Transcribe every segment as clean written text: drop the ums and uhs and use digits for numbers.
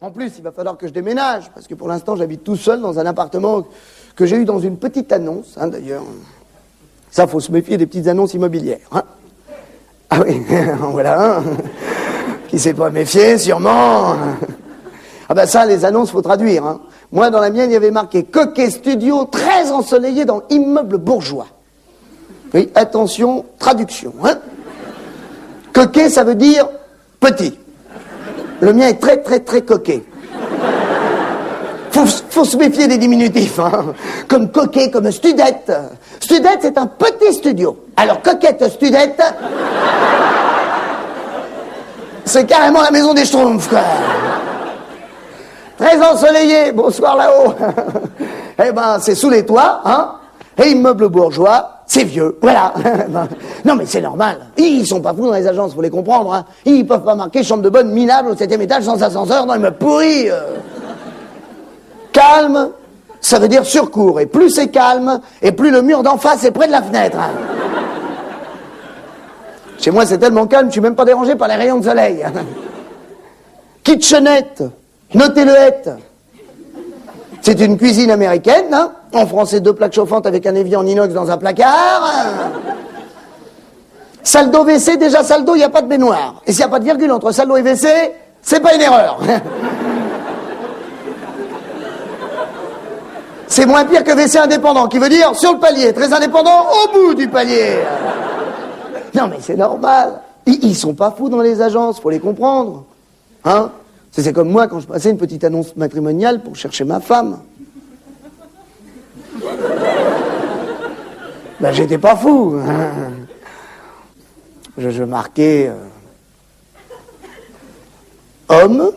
En plus, il va falloir que je déménage, parce que pour l'instant, j'habite tout seul dans un appartement que j'ai eu dans une petite annonce, hein, d'ailleurs. Ça, faut se méfier des petites annonces immobilières. Hein. Ah oui, voilà un qui s'est pas méfié, sûrement. Ah ben ça, les annonces, faut traduire. Hein. Moi, dans la mienne, il y avait marqué « Coquet Studio, très ensoleillé dans immeuble bourgeois ». Oui, attention, traduction. Hein. Coquet, ça veut dire petit. Le mien est très, très, très coquet. Faut se méfier des diminutifs, hein. Comme coquet, comme studette. Studette, c'est un petit studio. Alors, coquette studette, c'est carrément la maison des Schtroumpfs, quoi. Très ensoleillé, bonsoir là-haut. Eh ben, c'est sous les toits, hein. Et immeuble bourgeois, c'est vieux, voilà. Non mais c'est normal, ils sont pas fous dans les agences, faut les comprendre, hein. Ils peuvent pas marquer chambre de bonne minable au 7e étage sans ascenseur dans l'immeuble pourri. Calme, ça veut dire surcourt, et plus c'est calme, et plus le mur d'en face est près de la fenêtre. Hein. Chez moi c'est tellement calme, je suis même pas dérangé par les rayons de soleil. Kitchenette, notez le hête. C'est une cuisine américaine, hein. En français, 2 plaques chauffantes avec un évier en inox dans un placard. Salle d'eau WC, déjà salle d'eau, il n'y a pas de baignoire. Et s'il n'y a pas de virgule entre salle d'eau et WC, c'est pas une erreur. C'est moins pire que WC indépendant, qui veut dire sur le palier, très indépendant, au bout du palier. Non mais c'est normal. Ils sont pas fous dans les agences, faut les comprendre. Hein? C'est comme moi quand je passais une petite annonce matrimoniale pour chercher ma femme. Ben j'étais pas fou. Je marquais homme.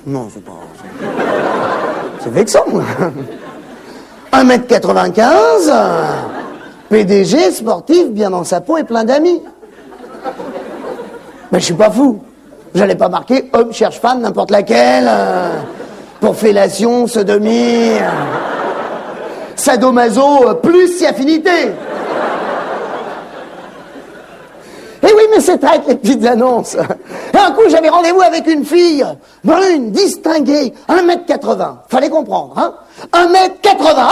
Non, c'est pas. C'est vexant. 1m95, PDG, sportif, bien dans sa peau et plein d'amis. Mais je suis pas fou. J'allais pas marquer homme cherche femme, n'importe laquelle, pour fellation, sodomie, sadomaso, plus si affinité. Eh oui, mais c'est traite les petites annonces. Et un coup, j'avais rendez-vous avec une fille, brune, distinguée, 1m80. Fallait comprendre, hein. 1m80.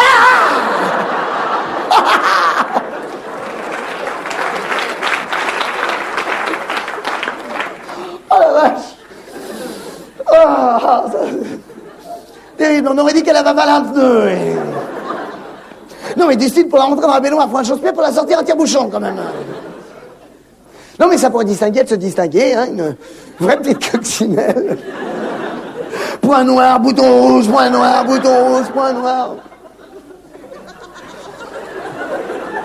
Ah oh la vache. Oh, terrible, on aurait dit qu'elle avait avalé un pneu. Non, mais du style, pour la rentrer dans la baignoire, il faut un chausse-pied, pour la sortir un tire-bouchon, quand même. Non, mais ça pourrait distinguer de se distinguer, hein, une vraie petite coccinelle. Point noir, bouton rouge, point noir, bouton rouge, point noir.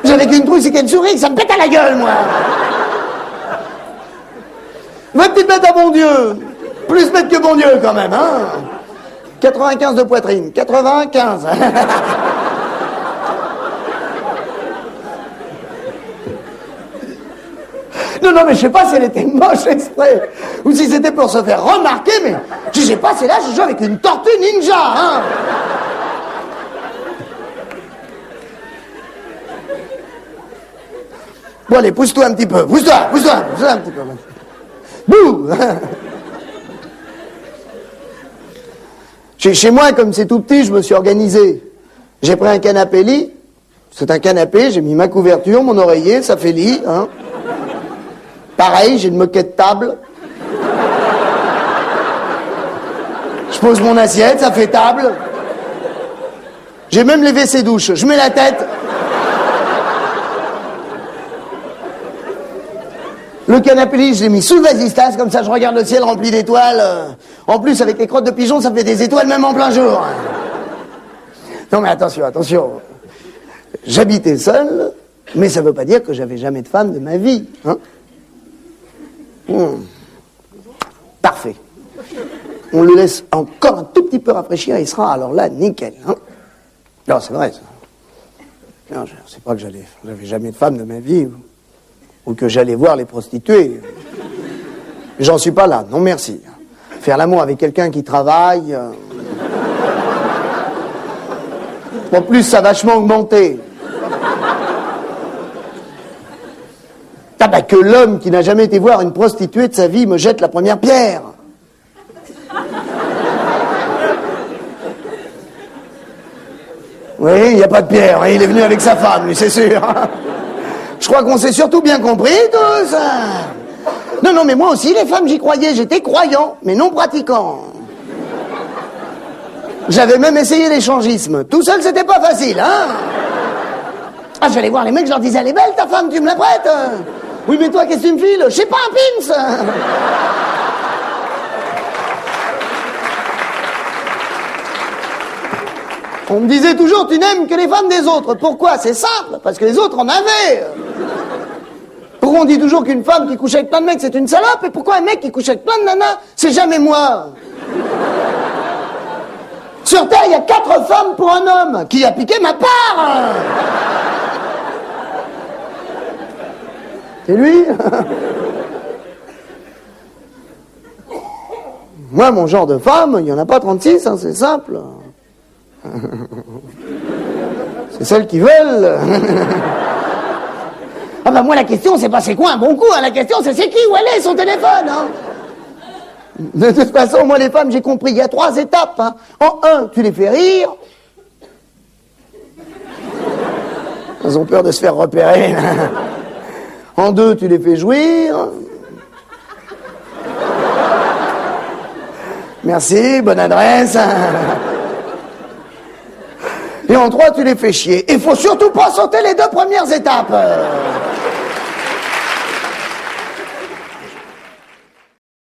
J'avais qu'une trouille, c'est qu'elle sourit, ça me pète à la gueule, moi. Ma petite bête à bon Dieu. Plus bête que bon Dieu, quand même, hein. 95 de poitrine, 95. Non, mais je sais pas si elle était moche exprès, ou si c'était pour se faire remarquer, mais je sais pas, c'est là, je joue avec une tortue ninja, hein. Bon, allez, pousse-toi un petit peu, pousse-toi un petit peu. Bouh. Chez moi, comme c'est tout petit, je me suis organisé. J'ai pris un canapé lit, c'est un canapé, j'ai mis ma couverture, mon oreiller, ça fait lit, hein. Pareil, j'ai une moquette table. Je pose mon assiette, ça fait table. J'ai même les WC douches. Je mets la tête. Le canapé lit, je l'ai mis sous le vasistas, comme ça je regarde le ciel rempli d'étoiles. En plus, avec les crottes de pigeons, ça fait des étoiles même en plein jour. Non mais attention. J'habitais seul, mais ça veut pas dire que j'avais jamais de femme de ma vie, hein. Parfait. On le laisse encore un tout petit peu rafraîchir et il sera alors là nickel, hein. Non, c'est vrai ça. Non, je sais pas que j'avais jamais de femme de ma vie ou que j'allais voir les prostituées. J'en suis pas là, non merci. Faire l'amour avec quelqu'un qui travaille. En plus, ça a vachement augmenté. Ah bah que l'homme qui n'a jamais été voir une prostituée de sa vie me jette la première pierre. Oui, il n'y a pas de Pierre, hein, il est venu avec sa femme, lui, c'est sûr. Je crois qu'on s'est surtout bien compris, tous. Non, non, mais moi aussi, les femmes, j'y croyais, j'étais croyant, mais non pratiquant. J'avais même essayé l'échangisme. Tout seul, c'était pas facile, hein. Ah, j'allais voir les mecs, je leur disais, elle est belle, ta femme, tu me la prêtes? Oui, mais toi, qu'est-ce que tu me files? Je sais pas, un pins. On me disait toujours, tu n'aimes que les femmes des autres. Pourquoi? C'est simple, parce que les autres en avaient. Pourquoi on dit toujours qu'une femme qui couche avec plein de mecs, c'est une salope? Et pourquoi un mec qui couche avec plein de nanas, c'est jamais moi? Sur Terre, il y a 4 femmes pour un homme. Qui a piqué ma part? C'est lui? Moi, mon genre de femme, il n'y en a pas 36, hein, c'est simple. C'est celles qui veulent. Ah bah moi la question c'est pas c'est quoi un bon coup, hein. La question c'est qui, où elle est son téléphone, hein. De toute façon, moi les femmes j'ai compris, il y a 3 étapes, hein. En 1, tu les fais rire. Elles ont peur de se faire repérer. En 2, tu les fais jouir. Merci, bonne adresse. Et en 3, tu les fais chier. Il faut surtout pas sauter les 2 premières étapes.